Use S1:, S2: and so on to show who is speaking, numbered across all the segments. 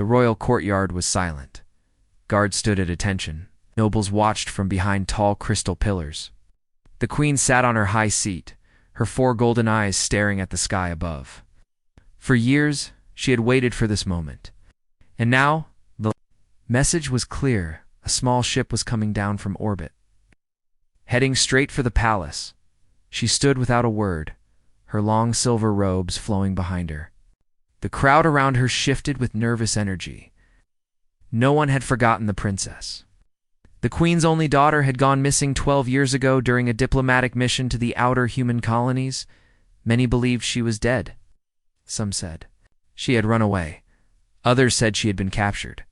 S1: The royal courtyard was silent. Guards stood at attention. Nobles watched from behind tall crystal pillars. The queen sat on her high seat, her 4 golden eyes staring at the sky above. For years, she had waited for this moment. And now, the message was clear. A small ship was coming down from orbit, heading straight for the palace. She stood without a word, her long silver robes flowing behind her. The crowd around her shifted with nervous energy. No one had forgotten the princess. The queen's only daughter had gone missing 12 years ago during a diplomatic mission to the outer human colonies. Many believed she was dead. Some said she had run away. Others said she had been captured.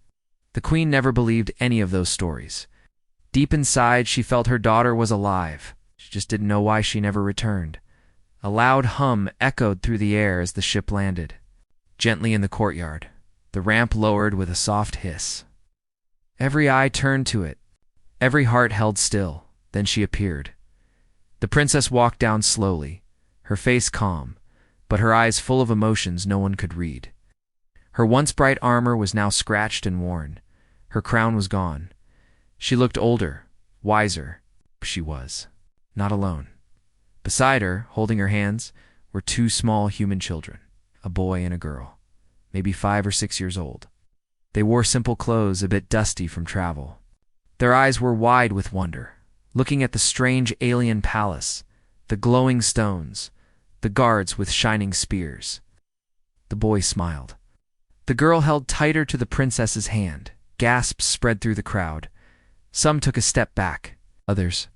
S1: The queen never believed any of those stories. Deep inside, she felt her daughter was alive. She just didn't know why she never returned. A loud hum echoed through the air as the ship landed. Gently in the courtyard, the ramp lowered with a soft hiss. Every eye turned to it. Every heart held still. Then she appeared. The princess walked down slowly, her face calm, but her eyes full of emotions no one could read. Her once bright armor was now scratched and worn. Her crown was gone. She looked older, wiser. She was not alone. Beside her, holding her hands, were 2 small human children, a boy and a girl, maybe 5 or 6 years old. They wore simple clothes, a bit dusty from travel. Their eyes were wide with wonder, looking at the strange alien palace, the glowing stones, the guards with shining spears. The boy smiled. The girl held tighter to the princess's hand. Gasps spread through the crowd. Some took a step back. Others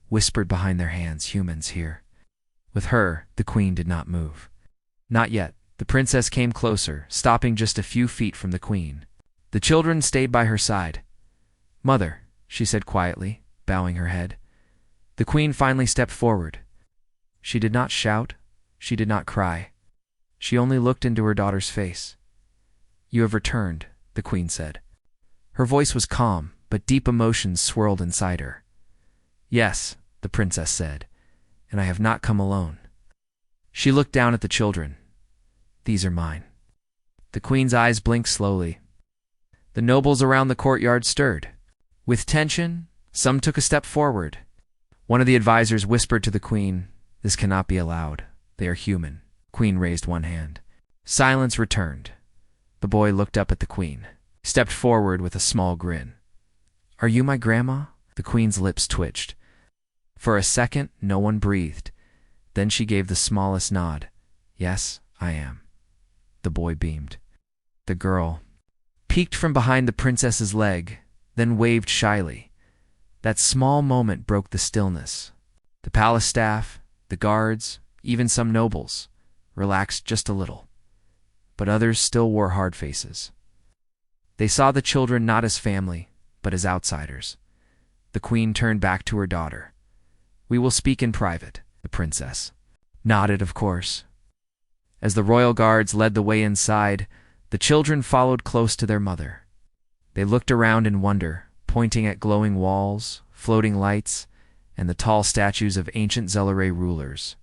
S1: whispered behind their hands, "Humans here." With her, the queen did not move. Not yet. The princess came closer, stopping just a few feet from the queen. The children stayed by her side. "Mother," she said quietly, bowing her head. The queen finally stepped forward. She did not shout. She did not cry. She only looked into her daughter's face. "You have returned," the queen said. Her voice was calm, but deep emotions swirled inside her. "Yes," the princess said, "and I have not come alone." She looked down at the children. "These are mine." The queen's eyes blinked slowly. The nobles around the courtyard stirred. With tension, some took a step forward. One of the advisors whispered to the queen, "This cannot be allowed. They are human." Queen raised one hand. Silence returned. The boy looked up at the queen, stepped forward with a small grin. "Are you my grandma?" The queen's lips twitched. For a second, no one breathed. Then she gave the smallest nod. "Yes, I am." The boy beamed. The girl peeked from behind the princess's leg, then waved shyly. That small moment broke the stillness. The palace staff, the guards, even some nobles, relaxed just a little. But others still wore hard faces. They saw the children not as family, but as outsiders. The queen turned back to her daughter. "We will speak in private," the princess nodded, of course. As the royal guards led the way inside, the children followed close to their mother. They looked around in wonder, pointing at glowing walls, floating lights, and the tall statues of ancient Zelleray rulers.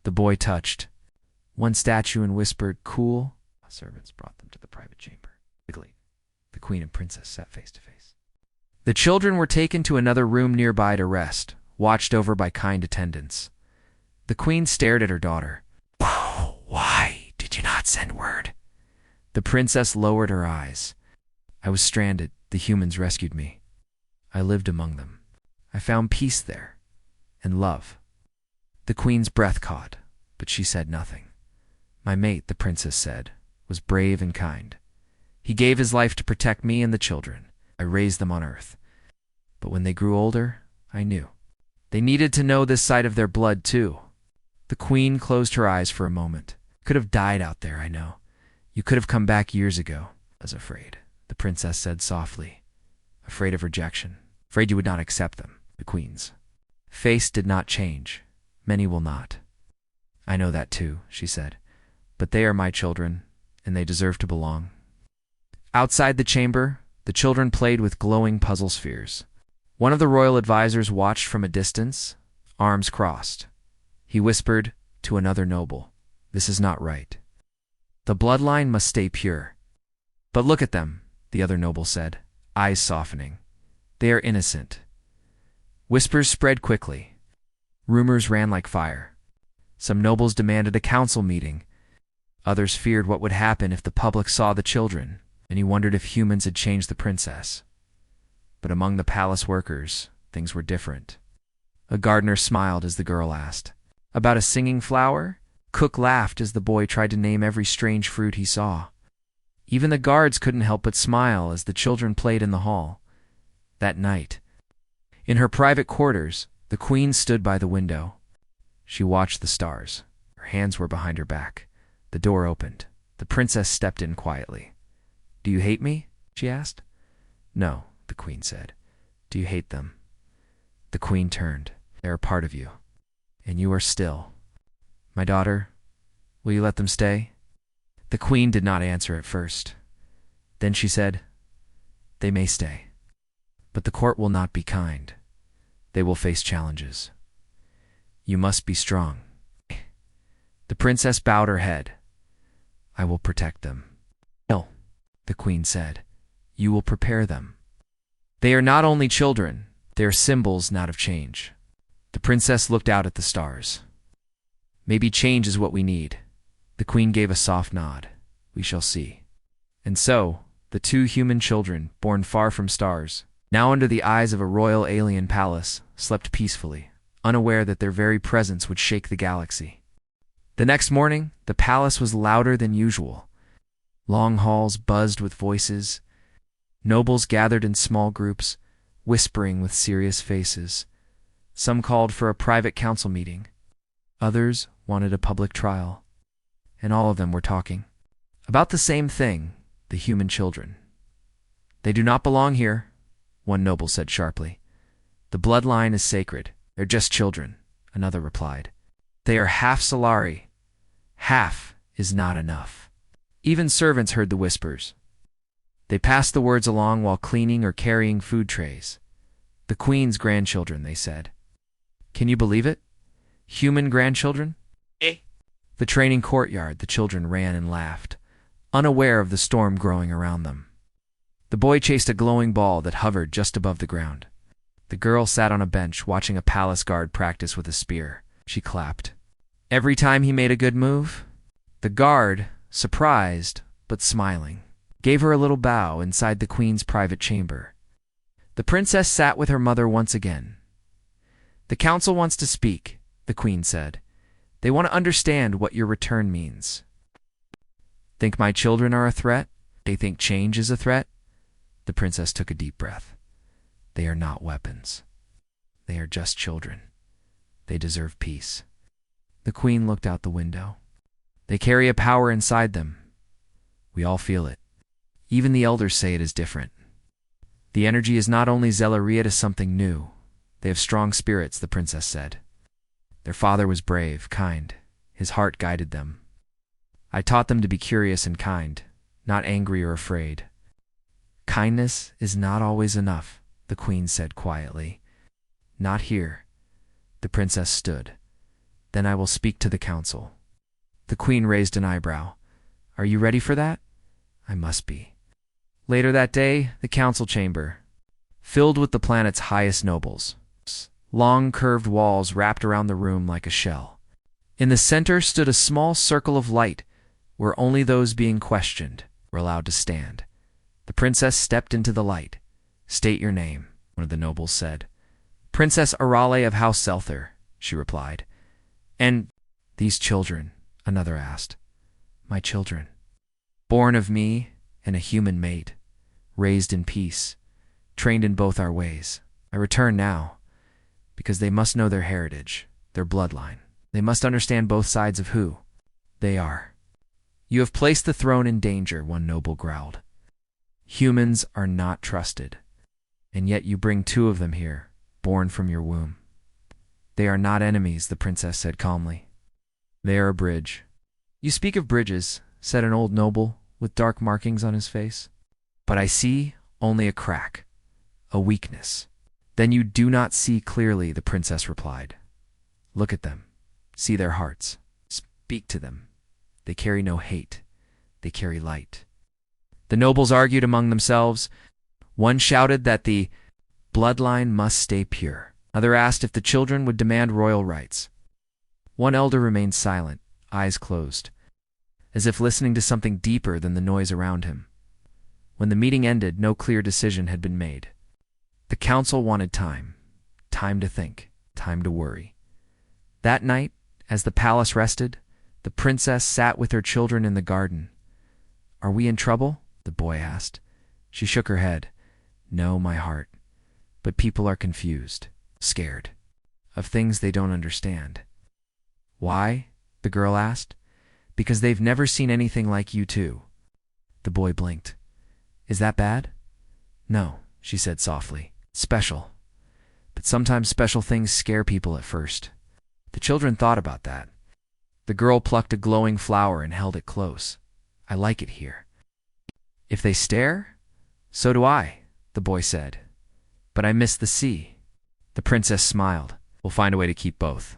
S1: The boy touched one statue and whispered, "Cool." Servants brought them to the private chamber. Quickly, the queen and princess sat face to face. The children were taken to another room nearby to rest, watched over by kind attendants. The queen stared at her daughter. "Why did you not send word?" The princess lowered her eyes. "I was stranded. The humans rescued me. I lived among them. I found peace there, and love." The queen's breath caught, but she said nothing. "My mate," the princess said, "was brave and kind. He gave his life to protect me and the children. I raised them on Earth. But when they grew older, I knew. They needed to know this side of their blood, too." The queen closed her eyes for a moment. "Could have died out there, I know. You could have come back years ago." "I was afraid," the princess said softly. "Afraid of rejection. Afraid you would not accept them." The queen's face did not change. "Many will not." "I know that too," she said. "But they are my children, and they deserve to belong." Outside the chamber, the children played with glowing puzzle spheres. One of the royal advisors watched from a distance, arms crossed. He whispered to another noble, "This is not right. The bloodline must stay pure." But look at them, the other noble said, eyes softening. They are innocent. Whispers spread quickly. Rumors ran like fire. Some nobles demanded a council meeting. Others feared what would happen if the public saw the children, and he wondered if humans had changed the princess. But among the palace workers, things were different. A gardener smiled as the girl asked, "About a singing flower?" Cook laughed as the boy tried to name every strange fruit he saw. Even the guards couldn't help but smile as the children played in the hall. That night, in her private quarters, the queen stood by the window. She watched the stars. Her hands were behind her back. The door opened. The princess stepped in quietly. "Do you hate me?" she asked. "No," the queen said. "Do you hate them?" The queen turned. "They are part of you, and you are still. My daughter, will you let them stay?" The queen did not answer at first. Then she said, "They may stay, but the court will not be kind. They will face challenges. You must be strong." The princess bowed her head. "I will protect them." "No," the queen said. "You will prepare them. They are not only children, they are symbols not of change." The princess looked out at the stars. "Maybe change is what we need." The queen gave a soft nod. "We shall see." And so, the two human children, born far from stars, now under the eyes of a royal alien palace, slept peacefully, unaware that their very presence would shake the galaxy. The next morning, the palace was louder than usual. Long halls buzzed with voices. Nobles gathered in small groups, whispering with serious faces. Some called for a private council meeting. Others wanted a public trial. And all of them were talking about the same thing, the human children. "They do not belong here," one noble said sharply. "The bloodline is sacred. They're just children," another replied. "They are half Solari. Half is not enough." Even servants heard the whispers. They passed the words along while cleaning or carrying food trays. "The queen's grandchildren," they said. Can you believe it? Human grandchildren? The training courtyard, the children ran and laughed, unaware of the storm growing around them. The boy chased a glowing ball that hovered just above the ground. The girl sat on a bench watching a palace guard practice with a spear. She clapped. Every time he made a good move, the guard, surprised but smiling, gave her a little bow inside the queen's private chamber. The princess sat with her mother once again. "The council wants to speak," the queen said. "They want to understand what your return means." "Think my children are a threat? They think change is a threat?" The princess took a deep breath. "They are not weapons. They are just children. They deserve peace." The queen looked out the window. "They carry a power inside them. We all feel it. Even the elders say it is different. The energy is not only Zelleria, it is something new. They have strong spirits," the princess said. "Their father was brave, kind. His heart guided them. I taught them to be curious and kind, not angry or afraid." "Kindness is not always enough," the queen said quietly. "Not here." The princess stood. "Then I will speak to the council." The queen raised an eyebrow. "Are you ready for that?" "I must be." Later that day, the council chamber, filled with the planet's highest nobles. Long curved walls wrapped around the room like a shell. In the center stood a small circle of light where only those being questioned were allowed to stand. The princess stepped into the light. "State your name," one of the nobles said. "Princess Arale of House Selther," she replied. "And these children?" another asked. "My children. Born of me and a human mate, raised in peace, trained in both our ways. I return now, because they must know their heritage, their bloodline. They must understand both sides of who they are." "You have placed the throne in danger," one noble growled. "Humans are not trusted, and yet you bring two of them here, born from your womb." "They are not enemies," the princess said calmly. "They are a bridge." "You speak of bridges," said an old noble with dark markings on his face. "But I see only a crack, a weakness." "Then you do not see clearly," the princess replied. "Look at them. See their hearts. Speak to them. They carry no hate. They carry light." The nobles argued among themselves. One shouted that the bloodline must stay pure. Another asked if the children would demand royal rights. One elder remained silent, eyes closed, as if listening to something deeper than the noise around him. When the meeting ended, no clear decision had been made. The council wanted time. Time to think. Time to worry. That night, as the palace rested, the princess sat with her children in the garden. "Are we in trouble?" the boy asked. She shook her head. "No, my heart. But people are confused, scared, of things they don't understand." "Why?" the girl asked. "Because they've never seen anything like you two." The boy blinked. "Is that bad?" "No," she said softly. "Special. But sometimes special things scare people at first." The children thought about that. The girl plucked a glowing flower and held it close. "I like it here." "If they stare?" "So do I," the boy said. "But I miss the sea." The princess smiled. "We'll find a way to keep both."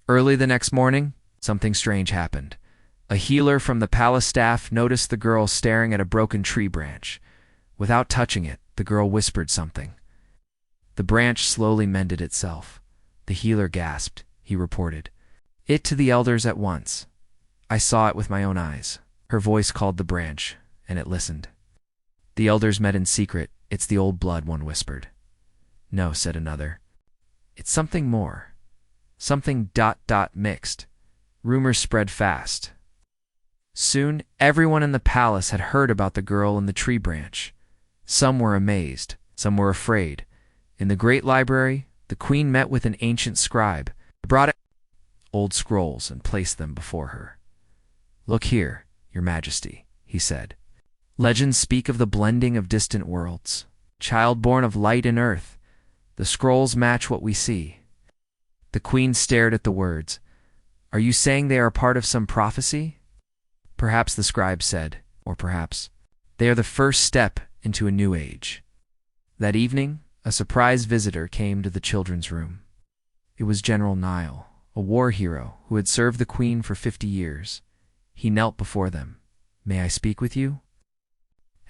S1: Early the next morning, something strange happened. A healer from the palace staff noticed the girl staring at a broken tree branch. Without touching it, the girl whispered something. The branch slowly mended itself. The healer gasped. He reported it to the elders at once. "I saw it with my own eyes." Her voice called the branch, and it listened. The elders met in secret. "It's the old blood," one whispered. "No," said another. "It's something more. Something ... mixed." Rumors spread fast. Soon, everyone in the palace had heard about the girl in the tree branch. Some were amazed, some were afraid. In the great library, the queen met with an ancient scribe, brought old scrolls and placed them before her. "Look here, your majesty," he said. "Legends speak of the blending of distant worlds, child born of light and earth. The scrolls match what we see." The queen stared at the words. "Are you saying they are part of some prophecy?" "Perhaps," the scribe said, "or perhaps they are the first step into a new age." That evening, a surprise visitor came to the children's room. It was General Nile, a war hero who had served the queen for 50 years. He knelt before them. "May I speak with you?"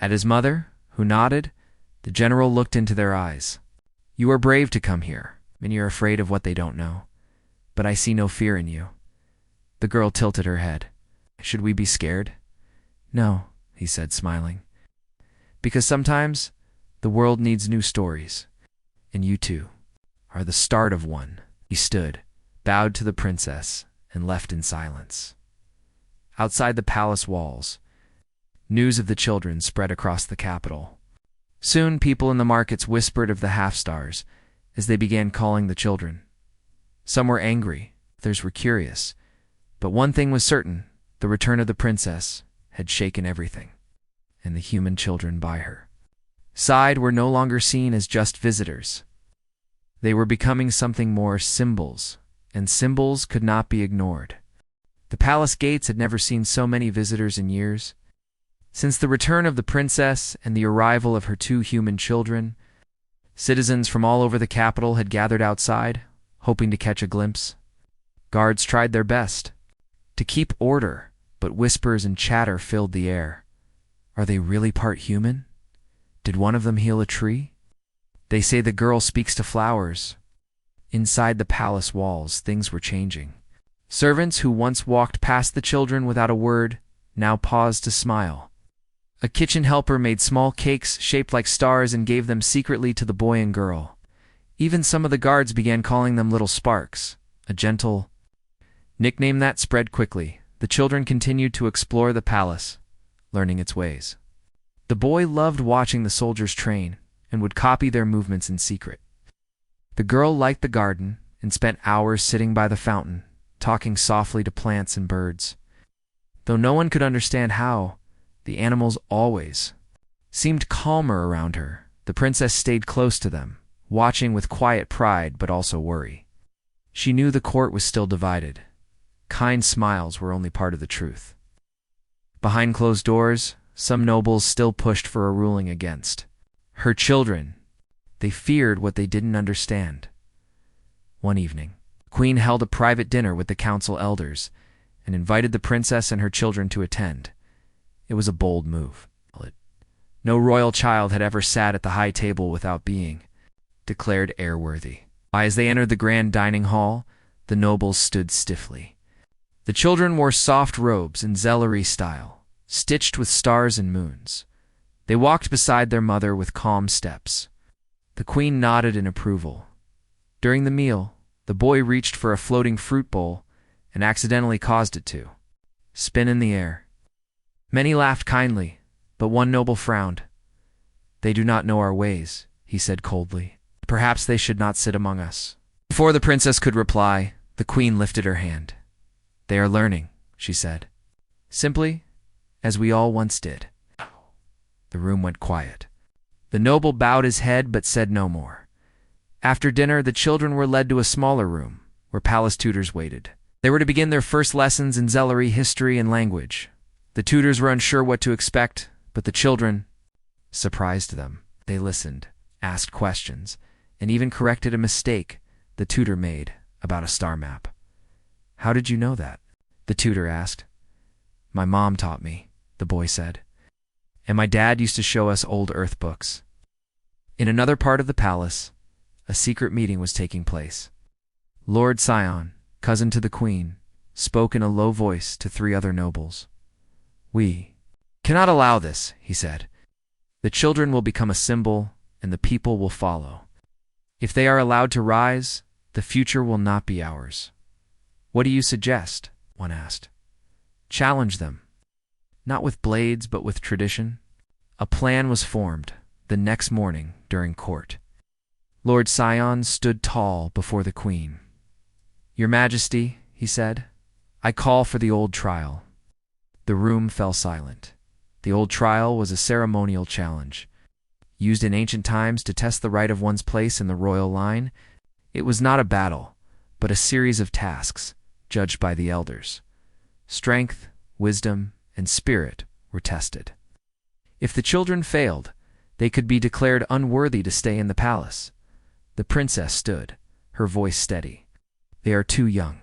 S1: At his mother, who nodded, the general looked into their eyes. "You are brave to come here, and you're afraid of what they don't know. But I see no fear in you." The girl tilted her head. "Should we be scared?" "No," he said, smiling. "Because sometimes the world needs new stories, and you two are the start of one." He stood, bowed to the princess, and left in silence. Outside the palace walls, news of the children spread across the capital. Soon people in the markets whispered of the half-stars as they began calling the children. Some were angry, others were curious, but one thing was certain: the return of the princess had shaken everything, and the human children by her side were no longer seen as just visitors. They were becoming something more: symbols, and symbols could not be ignored. The palace gates had never seen so many visitors in years. Since the return of the princess and the arrival of her 2 human children, citizens from all over the capital had gathered outside, hoping to catch a glimpse. Guards tried their best to keep order, but whispers and chatter filled the air. Are they really part human? Did one of them heal a tree? They say the girl speaks to flowers. Inside the palace walls, things were changing. Servants who once walked past the children without a word now paused to smile. A kitchen helper made small cakes shaped like stars and gave them secretly to the boy and girl. Even some of the guards began calling them Little Sparks, a gentle nickname that spread quickly. The children continued to explore the palace, learning its ways. The boy loved watching the soldiers train and would copy their movements in secret. The girl liked the garden and spent hours sitting by the fountain, talking softly to plants and birds. Though no one could understand how, the animals always seemed calmer around her. The princess stayed close to them, watching with quiet pride but also worry. She knew the court was still divided. Kind smiles were only part of the truth. Behind closed doors, some nobles still pushed for a ruling against her children. They feared what they didn't understand. One evening, the queen held a private dinner with the council elders and invited the princess and her children to attend. It was a bold move. No royal child had ever sat at the high table without being declared heir-worthy. As they entered the grand dining hall, the nobles stood stiffly. The children wore soft robes in Zellery style, stitched with stars and moons. They walked beside their mother with calm steps. The queen nodded in approval. During the meal, the boy reached for a floating fruit bowl and accidentally caused it to spin in the air. Many laughed kindly, but one noble frowned. "They do not know our ways," he said coldly. "Perhaps they should not sit among us." Before the princess could reply, the queen lifted her hand. "They are learning," she said, "simply as we all once did." The room went quiet. The noble bowed his head but said no more. After dinner, the children were led to a smaller room, where palace tutors waited. They were to begin their first lessons in Zellery history and language. The tutors were unsure what to expect, but the children surprised them. They listened, asked questions, and even corrected a mistake the tutor made about a star map. "How did you know that?" the tutor asked. "My mom taught me," the boy said. "And my dad used to show us old Earth books." In another part of the palace, a secret meeting was taking place. Lord Scion, cousin to the queen, spoke in a low voice to 3 other nobles. "We cannot allow this," he said. "The children will become a symbol, and the people will follow. If they are allowed to rise, the future will not be ours." "What do you suggest?" one asked. "Challenge them. Not with blades, but with tradition." A plan was formed the next morning during court. Lord Scion stood tall before the queen. "Your Majesty," he said, "I call for the old trial." The room fell silent. The old trial was a ceremonial challenge. Used in ancient times to test the right of one's place in the royal line, it was not a battle, but a series of tasks, judged by the elders. Strength, wisdom, and spirit were tested. If the children failed, they could be declared unworthy to stay in the palace. The princess stood, her voice steady. "They are too young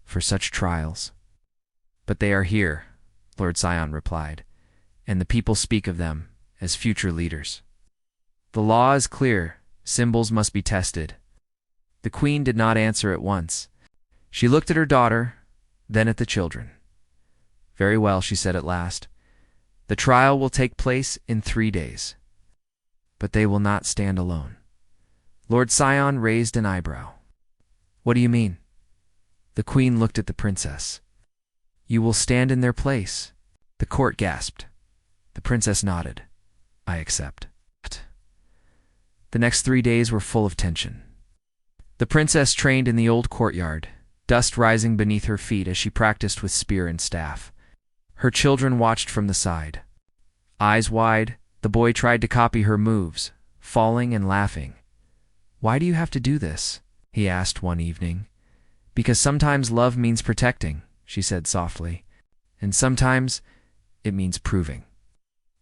S1: for such trials." "But they are here," Lord Scion replied, "and the people speak of them as future leaders." "The law is clear. Symbols must be tested." The queen did not answer at once. She looked at her daughter, then at the children. "Very well," she said at last. "The trial will take place in 3 days. But they will not stand alone." Lord Scion raised an eyebrow. "What do you mean?" The queen looked at the princess. "You will stand in their place." The court gasped. The princess nodded. "I accept." The next 3 days were full of tension. The princess trained in the old courtyard, dust rising beneath her feet as she practiced with spear and staff. Her children watched from the side. Eyes wide, the boy tried to copy her moves, falling and laughing. "Why do you have to do this?" he asked one evening. "Because sometimes love means protecting," she said softly, "and sometimes it means proving."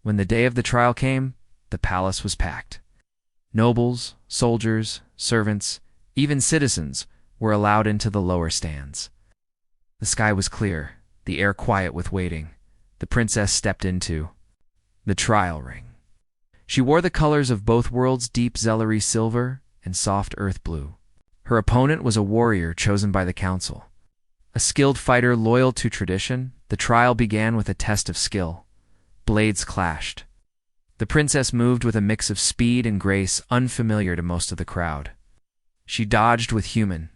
S1: When the day of the trial came, the palace was packed. Nobles, soldiers, servants, even citizens were allowed into the lower stands. The sky was clear, the air quiet with waiting. The princess stepped into the trial ring. She wore the colors of both worlds, deep Zellery silver and soft earth blue. Her opponent was a warrior chosen by the council. A skilled fighter loyal to tradition, the trial began with a test of skill. Blades clashed. The princess moved with a mix of speed and grace unfamiliar to most of the crowd. She dodged with human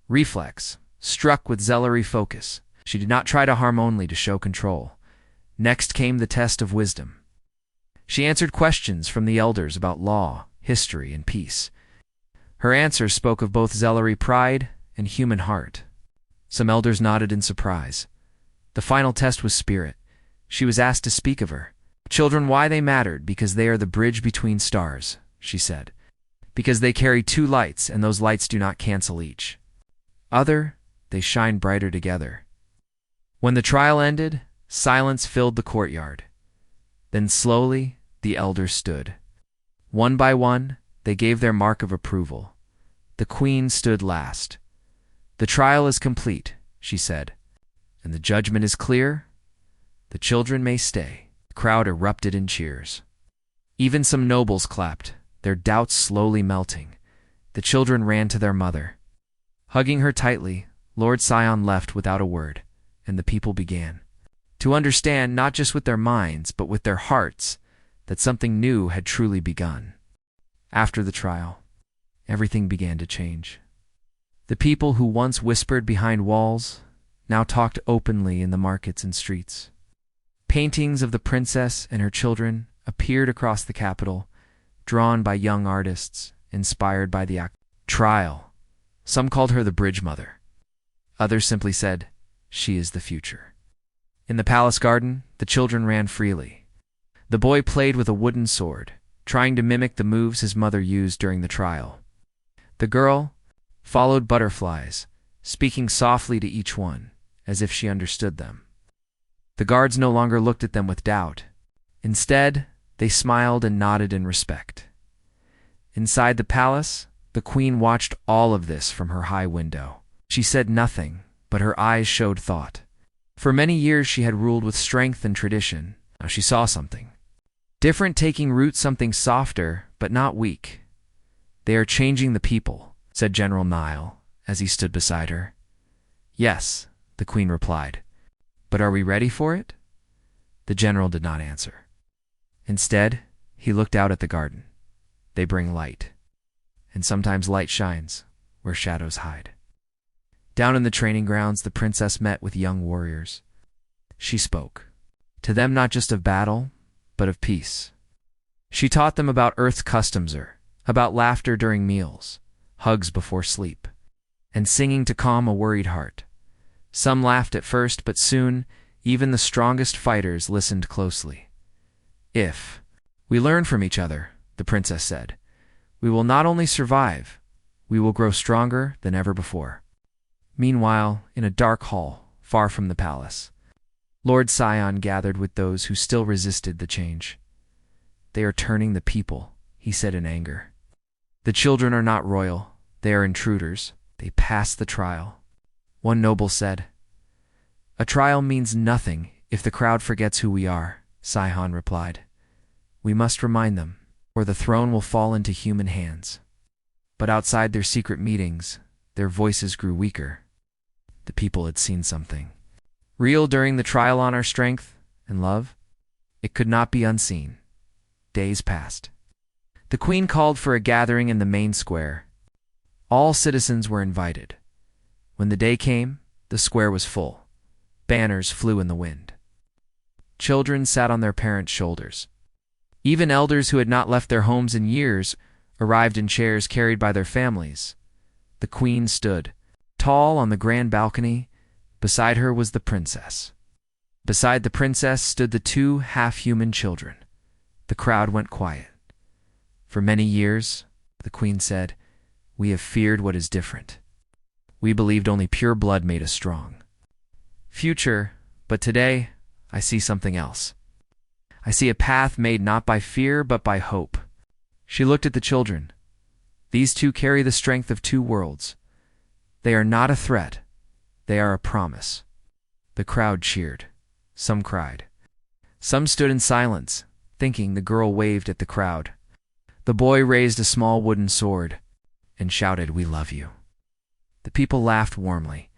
S1: reflex, struck with Zellery focus. She did not try to harm, only to show control. Next came the test of wisdom. She answered questions from the elders about law, history, and peace. Her answers spoke of both Zellery pride and human heart. Some elders nodded in surprise. The final test was spirit. She was asked to speak of her children, why they mattered. "Because they are the bridge between stars," she said. "Because they carry 2 lights, and those lights do not cancel each other, they shine brighter together." When the trial ended, silence filled the courtyard. Then slowly, the elders stood. One by one, they gave their mark of approval. The queen stood last. "The trial is complete," she said, "and the judgment is clear. The children may stay." The crowd erupted in cheers. Even some nobles clapped, their doubts slowly melting. The children ran to their mother. Hugging her tightly, Lord Scion left without a word, and the people began to understand, not just with their minds, but with their hearts, that something new had truly begun. After the trial, everything began to change. The people who once whispered behind walls now talked openly in the markets and streets. Paintings of the princess and her children appeared across the capital, drawn by young artists, inspired by the trial. Some called her the Bridge Mother. Others simply said, "She is the future." In the palace garden, the children ran freely. The boy played with a wooden sword, trying to mimic the moves his mother used during the trial. The girl followed butterflies, speaking softly to each one, as if she understood them. The guards no longer looked at them with doubt. Instead, they smiled and nodded in respect. Inside the palace, the queen watched all of this from her high window. She said nothing, but her eyes showed thought. For many years she had ruled with strength and tradition. Now she saw something different taking root, something softer, but not weak. "They are changing the people," said General Nile, as he stood beside her. "Yes," the queen replied. "But are we ready for it?" The general did not answer. Instead, he looked out at the garden. They bring light. And sometimes light shines where shadows hide. Down in the training grounds, the princess met with young warriors. She spoke to them not just of battle, but of peace. She taught them about Earth's customs, about laughter during meals, hugs before sleep, and singing to calm a worried heart. Some laughed at first, but soon, even the strongest fighters listened closely. "If we learn from each other," the princess said, "we will not only survive, we will grow stronger than ever before." Meanwhile, in a dark hall, far from the palace, Lord Scion gathered with those who still resisted the change. "They are turning the people," he said in anger. "The children are not royal, they are intruders. They passed the trial." One noble said, "A trial means nothing if the crowd forgets who we are," Scion replied. "We must remind them, or the throne will fall into human hands." But outside their secret meetings, their voices grew weaker. The people had seen something real during the trial on our strength and love. It could not be unseen. Days passed. The queen called for a gathering in the main square. All citizens were invited. When the day came, the square was full. Banners flew in the wind. Children sat on their parents' shoulders. Even elders who had not left their homes in years arrived in chairs carried by their families. The queen stood, tall on the grand balcony. Beside her was the princess. Beside the princess stood the two half-human children. The crowd went quiet. "For many years," the queen said, "we have feared what is different. We believed only pure blood made us strong. Future, but today I see something else. I see a path made not by fear, but by hope." She looked at the children. "These two carry the strength of two worlds. They are not a threat. They are a promise." The crowd cheered. Some cried. Some stood in silence, thinking. The girl waved at the crowd. The boy raised a small wooden sword and shouted, "We love you." The people laughed warmly.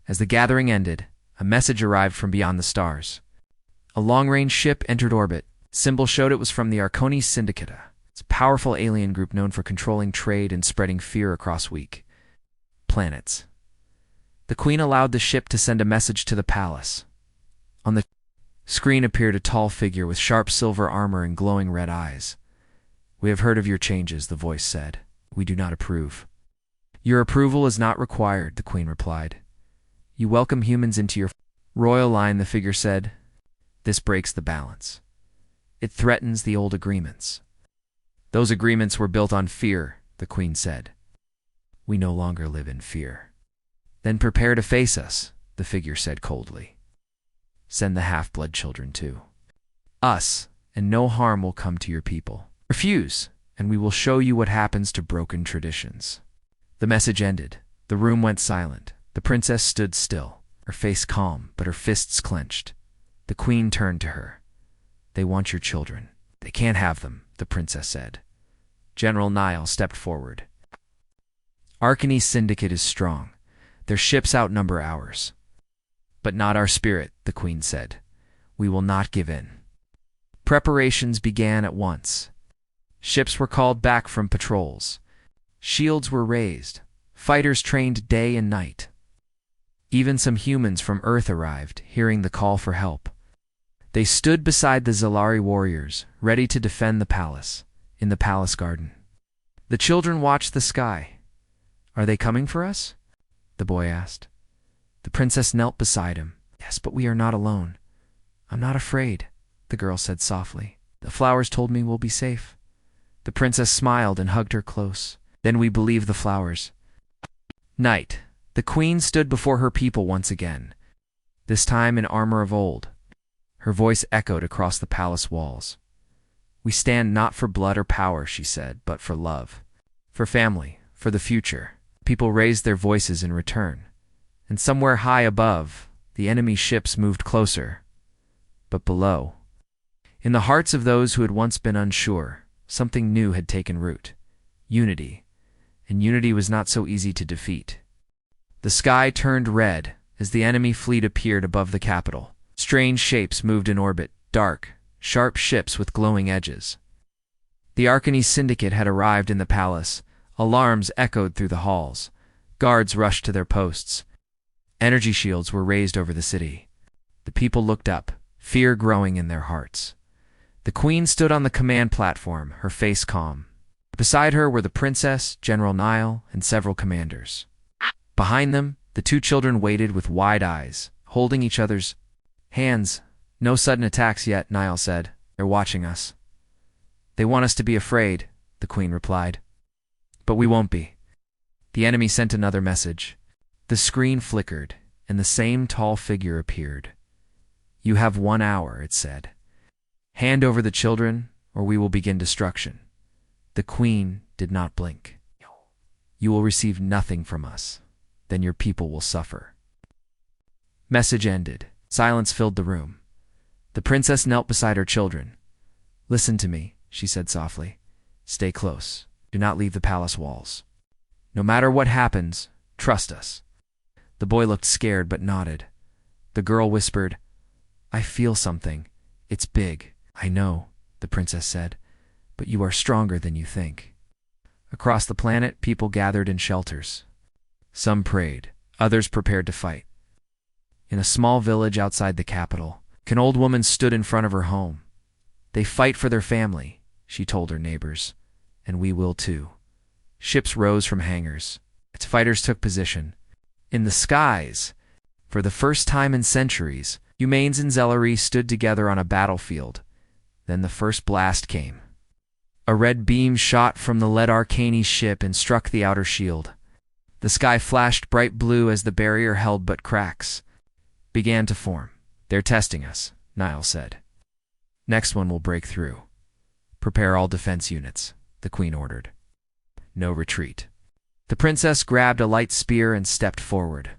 S1: As the gathering ended, a message arrived from beyond the stars. A long-range ship entered orbit. Symbol showed it was from the Arconis Syndicate. It's a powerful alien group known for controlling trade and spreading fear across weak planets. The queen allowed the ship to send a message to the palace. On the screen appeared a tall figure with sharp silver armor and glowing red eyes. "We have heard of your changes," the voice said. "We do not approve." "Your approval is not required," the queen replied. "You welcome humans into your royal line," the figure said. "This breaks the balance. It threatens the old agreements." "Those agreements were built on fear," the queen said. "We no longer live in fear." "Then prepare to face us," the figure said coldly. "Send the half-blood children too. Us, and no harm will come to your people. Refuse, and we will show you what happens to broken traditions." The message ended. The room went silent. The princess stood still, her face calm, but her fists clenched. The queen turned to her. "They want your children." They can't have them, the princess said. General Nile stepped forward. Arcany's syndicate is strong. Their ships outnumber ours. But not our spirit, the queen said. We will not give in. Preparations began at once. Ships were called back from patrols. Shields were raised. Fighters trained day and night. Even some humans from Earth arrived, hearing the call for help. They stood beside the Zalari warriors, ready to defend the palace, in the palace garden. The children watched the sky. Are they coming for us? The boy asked. The princess knelt beside him. Yes, but we are not alone. I'm not afraid, the girl said softly. The flowers told me we'll be safe. The princess smiled and hugged her close. Then we believed the flowers. Night. The queen stood before her people once again, this time in armor of old. Her voice echoed across the palace walls. We stand not for blood or power, she said, but for love, for family, for the future. People raised their voices in return, and somewhere high above, the enemy ships moved closer. But below, in the hearts of those who had once been unsure, something new had taken root. Unity. And unity was not so easy to defeat. The sky turned red as the enemy fleet appeared above the capital. Strange shapes moved in orbit, dark, sharp ships with glowing edges. The Arcany syndicate had arrived in the palace. Alarms echoed through the halls. Guards rushed to their posts. Energy shields were raised over the city. The people looked up, fear growing in their hearts. The queen stood on the command platform, her face calm. Beside her were the princess, General Nile, and several commanders. Behind them, the two children waited with wide eyes, holding each other's hands. No sudden attacks yet, Nile said. They're watching us. They want us to be afraid, the queen replied. But we won't be. The enemy sent another message. The screen flickered, and the same tall figure appeared. You have 1 hour, it said. Hand over the children, or we will begin destruction. The queen did not blink. You will receive nothing from us. Then your people will suffer. Message ended. Silence filled the room. The princess knelt beside her children. Listen to me, she said softly. Stay close. Do not leave the palace walls. No matter what happens, trust us. The boy looked scared but nodded. The girl whispered, I feel something. It's big. I know, the princess said, but you are stronger than you think. Across the planet, people gathered in shelters. Some prayed, others prepared to fight. In a small village outside the capital, an old woman stood in front of her home. They fight for their family, she told her neighbors, and we will too. Ships rose from hangars. Its fighters took position. In the skies, for the first time in centuries, Humanes and Zellery stood together on a battlefield. Then the first blast came. A red beam shot from the lead Arcany ship and struck the outer shield. The sky flashed bright blue as the barrier held but cracks began to form. They're testing us, Nile said. Next one will break through. Prepare all defense units, the queen ordered. No retreat. The princess grabbed a light spear and stepped forward.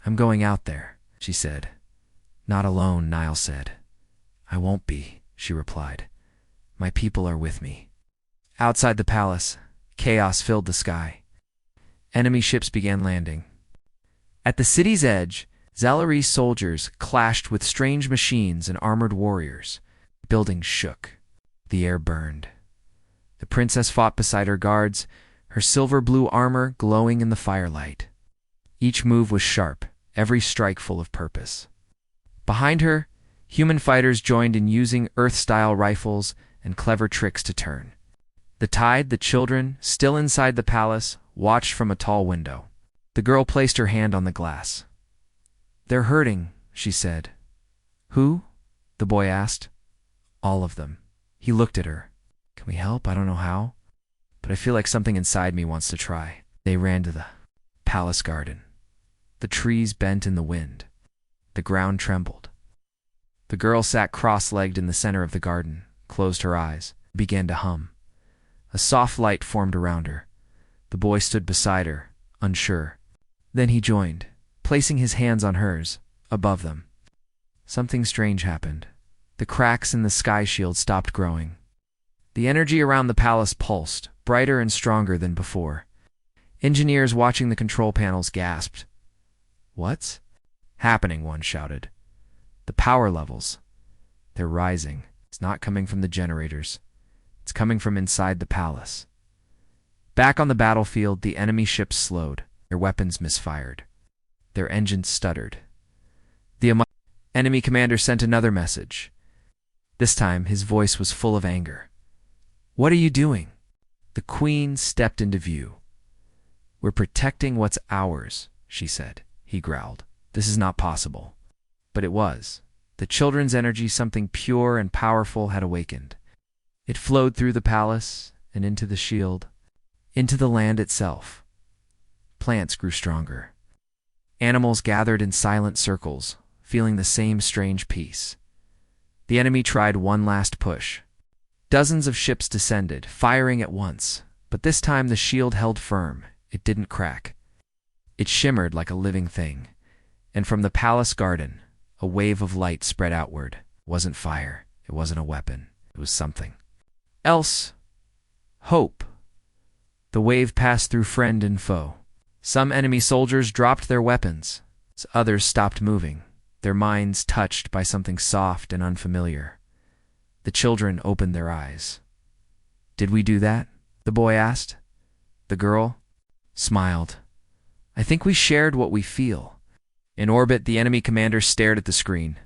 S1: I'm going out there, she said. Not alone, Nile said. I won't be, she replied. My people are with me. Outside the palace, chaos filled the sky. Enemy ships began landing. At the city's edge, Zalary's soldiers clashed with strange machines and armored warriors. Buildings shook. The air burned. The princess fought beside her guards, her silver-blue armor glowing in the firelight. Each move was sharp, every strike full of purpose. Behind her, human fighters joined in using Earth-style rifles and clever tricks to turn. The tide, the children, still inside the palace, watched from a tall window. The girl placed her hand on the glass. They're hurting, she said. Who? The boy asked. All of them. He looked at her. Can we help? I don't know how, but I feel like something inside me wants to try. They ran to the palace garden. The trees bent in the wind. The ground trembled. The girl sat cross-legged in the center of the garden, closed her eyes, began to hum. A soft light formed around her. The boy stood beside her, unsure. Then he joined, placing his hands on hers, above them. Something strange happened. The cracks in the sky shield stopped growing. The energy around the palace pulsed, brighter and stronger than before. Engineers watching the control panels gasped. "What's happening?" one shouted. "The power levels. They're rising. It's not coming from the generators. It's coming from inside the palace." Back on the battlefield, the enemy ships slowed. Their weapons misfired. Their engines stuttered. The enemy commander sent another message. This time, his voice was full of anger. "What are you doing?" The queen stepped into view. "We're protecting what's ours," she said. He growled. "This is not possible." But it was. The children's energy, something pure and powerful, had awakened. It flowed through the palace and into the shield, into the land itself. Plants grew stronger. Animals gathered in silent circles, feeling the same strange peace. The enemy tried one last push. Dozens of ships descended, firing at once, but this time the shield held firm. It didn't crack. It shimmered like a living thing, and from the palace garden, a wave of light spread outward. It wasn't fire. It wasn't a weapon. It was something else. Hope. The wave passed through friend and foe. Some enemy soldiers dropped their weapons. Others stopped moving, their minds touched by something soft and unfamiliar. The children opened their eyes. "Did we do that?" the boy asked. The girl smiled. "I think we shared what we feel." In orbit, the enemy commander stared at the screen.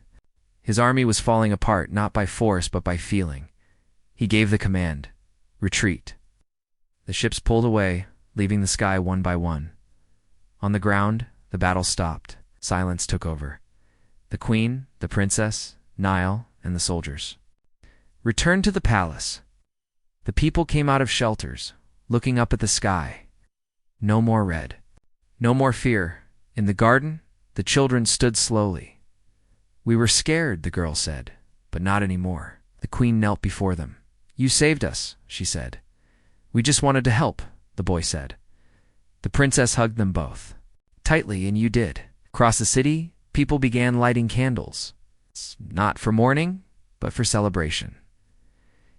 S1: His army was falling apart, not by force, but by feeling. He gave the command, "Retreat." The ships pulled away, leaving the sky one by one. On the ground, the battle stopped. Silence took over. The queen, the princess, Nile, and the soldiers returned to the palace. The people came out of shelters, looking up at the sky. No more red. No more fear. In the garden, the children stood slowly. "We were scared," the girl said, "but not anymore." The queen knelt before them. "You saved us," she said. "We just wanted to help," the boy said. The princess hugged them both tightly, and you did. Across the city, people began lighting candles. Not for mourning, but for celebration.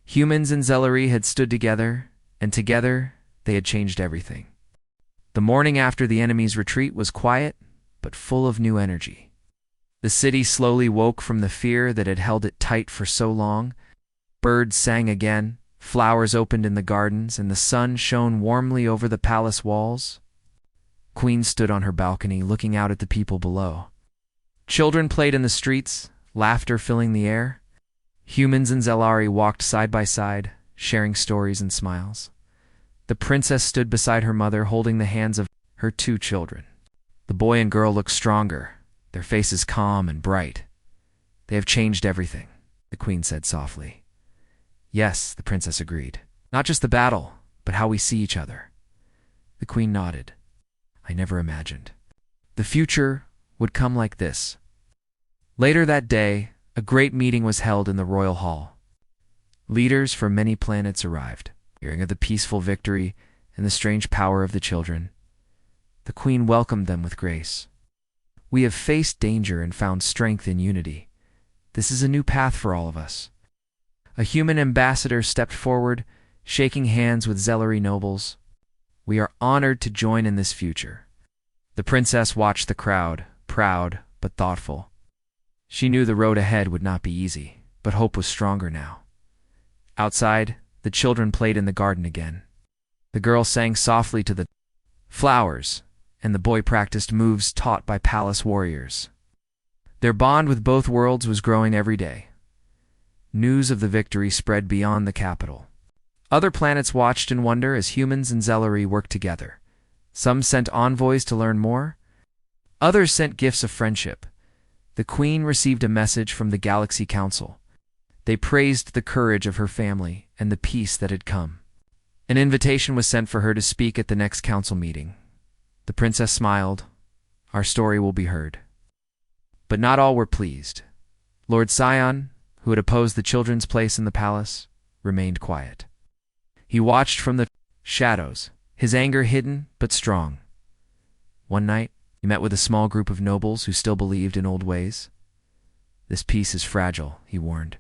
S1: Humans and Zellery had stood together, and together they had changed everything. The morning after the enemy's retreat was quiet, but full of new energy. The city slowly woke from the fear that had held it tight for so long. Birds sang again, flowers opened in the gardens, and the sun shone warmly over the palace walls. Queen stood on her balcony, looking out at the people below. Children played in the streets, laughter filling the air. Humans and Zellery walked side by side, sharing stories and smiles. The princess stood beside her mother, holding the hands of her two children. The boy and girl looked stronger, their faces calm and bright. "They have changed everything," the queen said softly. "Yes," the princess agreed. "Not just the battle, but how we see each other." The queen nodded. "I never imagined the future would come like this." Later that day, a great meeting was held in the royal hall. Leaders from many planets arrived, hearing of the peaceful victory and the strange power of the children. The queen welcomed them with grace. "We have faced danger and found strength in unity. This is a new path for all of us." A human ambassador stepped forward, shaking hands with Zellery nobles. "We are honored to join in this future." The princess watched the crowd, proud but thoughtful. She knew the road ahead would not be easy, but hope was stronger now. Outside, the children played in the garden again. The girl sang softly to the flowers, and the boy practiced moves taught by palace warriors. Their bond with both worlds was growing every day. News of the victory spread beyond the capital. Other planets watched in wonder as humans and Zellery worked together. Some sent envoys to learn more. Others sent gifts of friendship. The queen received a message from the Galaxy Council. They praised the courage of her family and the peace that had come. An invitation was sent for her to speak at the next council meeting. The princess smiled. "Our story will be heard." But not all were pleased. Lord Sion, who had opposed the children's place in the palace, remained quiet. He watched from the shadows, his anger hidden but strong. One night, he met with a small group of nobles who still believed in old ways. "This peace is fragile," he warned.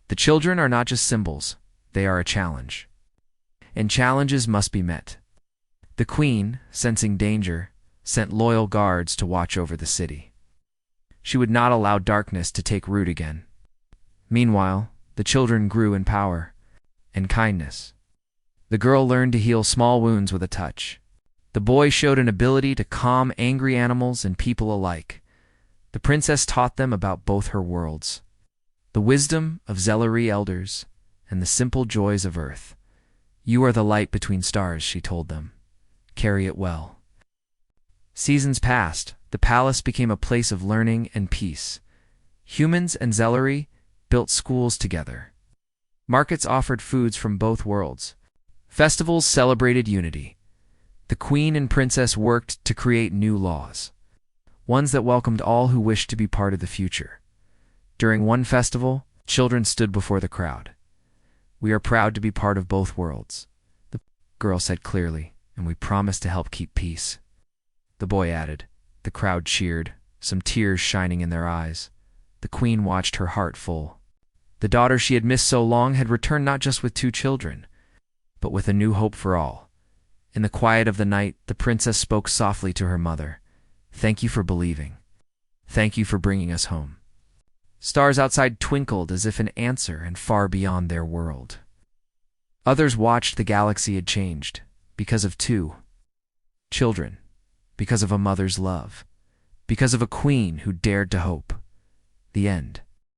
S1: "The children are not just symbols. They are a challenge. And challenges must be met. The queen, sensing danger, sent loyal guards to watch over the city. She would not allow darkness to take root again. Meanwhile, the children grew in power and kindness. The girl learned to heal small wounds with a touch. The boy showed an ability to calm angry animals and people alike. The princess taught them about both her worlds, the wisdom of Zellery elders and the simple joys of earth. You are the light between stars, she told them. Carry it well. Seasons passed. The palace became a place of learning and peace. Humans and Zellery built schools together. Markets offered foods from both worlds. Festivals celebrated unity. The queen and princess worked to create new laws, ones that welcomed all who wished to be part of the future. During one festival, children stood before the crowd. We are proud to be part of both worlds, the girl said clearly, and we promise to help keep peace. The boy added. The crowd cheered, some tears shining in their eyes. The queen watched, her heart full. The daughter she had missed so long had returned, not just with 2 children, but with a new hope for all. In the quiet of the night, the princess spoke softly to her mother. Thank you for believing. Thank you for bringing us home. Stars outside twinkled as if in answer and far beyond their world. Others watched. The galaxy had changed because of 2 children, because of a mother's love, because of a queen who dared to hope. The end.